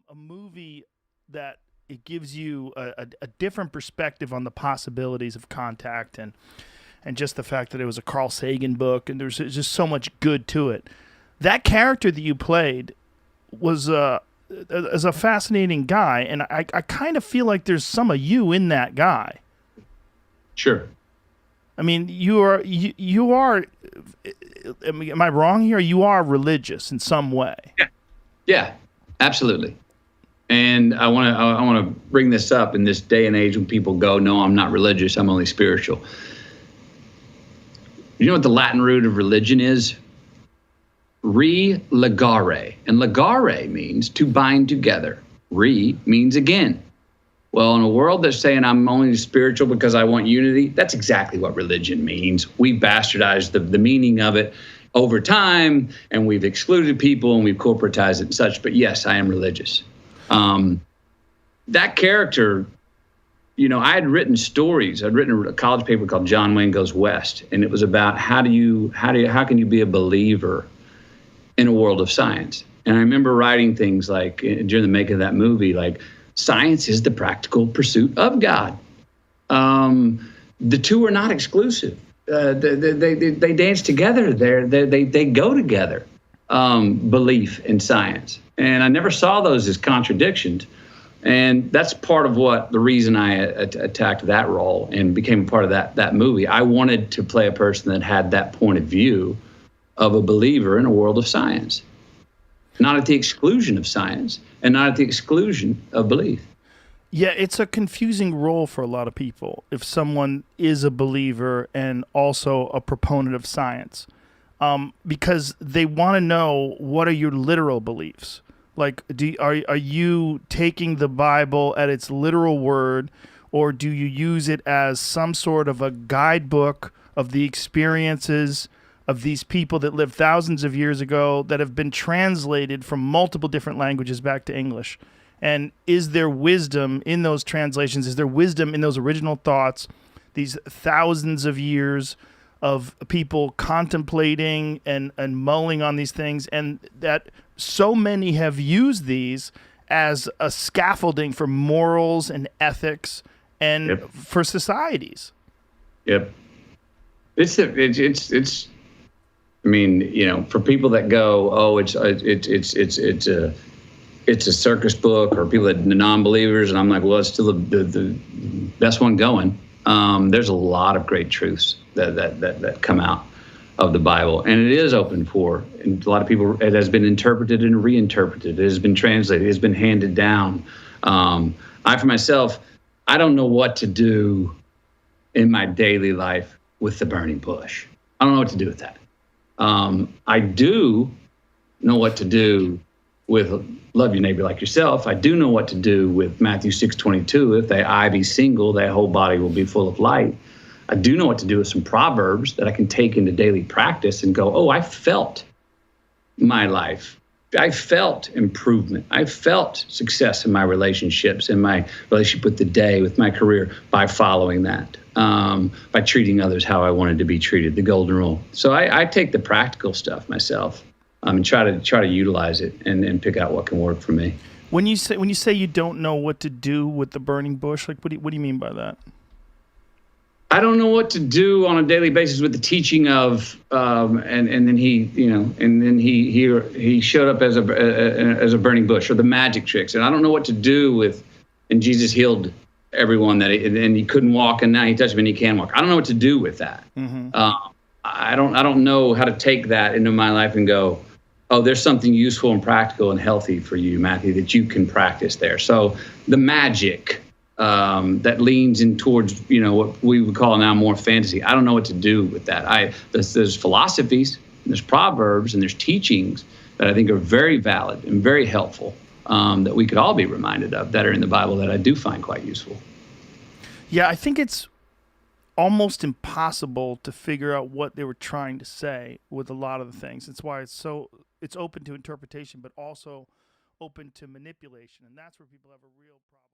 a movie that it gives you a different perspective on the possibilities of contact and just the fact that it was a Carl Sagan book and there's just so much good to it. That character that you played was as a fascinating guy, and I kind of feel like there's some of you in that guy. Sure. I mean, you are. I mean, am I wrong here? You are religious in some way. Yeah, absolutely. And I want to bring this up in this day and age when people go, "No, I'm not religious. I'm only spiritual." You know what the Latin root of religion is? Re-legare. And legare means to bind together. Re means again. Well, in a world that's saying I'm only spiritual because I want unity, that's exactly what religion means. We bastardized the meaning of it over time, and we've excluded people and we've corporatized it and such. But yes, I am religious. That character, I had written stories. I'd written a college paper called John Wayne Goes West, and it was about how can you be a believer in a world of science. And I remember writing things like during the making of that movie, like science is the practical pursuit of God. The two are not exclusive. They dance together. They go together. Belief in science, and I never saw those as contradictions. And that's part of the reason I attacked that role and became a part of that movie. I wanted to play a person that had that point of view of a believer in a world of science, not at the exclusion of science and not at the exclusion of belief. Yeah, it's a confusing role for a lot of people if someone is a believer and also a proponent of science, because they want to know, what are your literal beliefs? Like, are you taking the Bible at its literal word, or do you use it as some sort of a guidebook of the experiences of these people that lived thousands of years ago that have been translated from multiple different languages back to English? And is there wisdom in those translations? Is there wisdom in those original thoughts, these thousands of years of people contemplating and mulling on these things, and that so many have used these as a scaffolding for morals and ethics and Yep. for societies? Yep. It's I mean, for people that go, oh, it's a circus book, or people that non-believers, and I'm like, well, it's still the best one going. There's a lot of great truths that come out of the Bible, and it is open for, and a lot of people, it has been interpreted and reinterpreted. It has been translated. It has been handed down. For myself, I don't know what to do in my daily life with the burning bush. I don't know what to do with that. I do know what to do with love your neighbor like yourself. I do know what to do with Matthew 6:22. If thy eye be single, thy whole body will be full of light. I do know what to do with some proverbs that I can take into daily practice and go, oh, I felt my life. I felt improvement. I felt success in my relationships, in my relationship with the day, with my career, by following that, by treating others how I wanted to be treated, the golden rule. So I take the practical stuff myself, and try to utilize it and pick out what can work for me. When you say you don't know what to do with the burning bush, like what do you mean by that? I don't know what to do on a daily basis with the teaching of, and then he showed up as a burning bush, or the magic tricks, and I don't know what to do with, and Jesus healed everyone and he couldn't walk, and now he touched him and he can walk. I don't know what to do with that. Mm-hmm. I don't know how to take that into my life and go, oh, there's something useful and practical and healthy for you, Matthew, that you can practice there. So the magic that leans in towards, what we would call now more fantasy. I don't know what to do with that. There's philosophies, and there's proverbs, and there's teachings that I think are very valid and very helpful, that we could all be reminded of, that are in the Bible, that I do find quite useful. Yeah, I think it's almost impossible to figure out what they were trying to say with a lot of the things. It's why it's open to interpretation, but also open to manipulation, and that's where people have a real problem.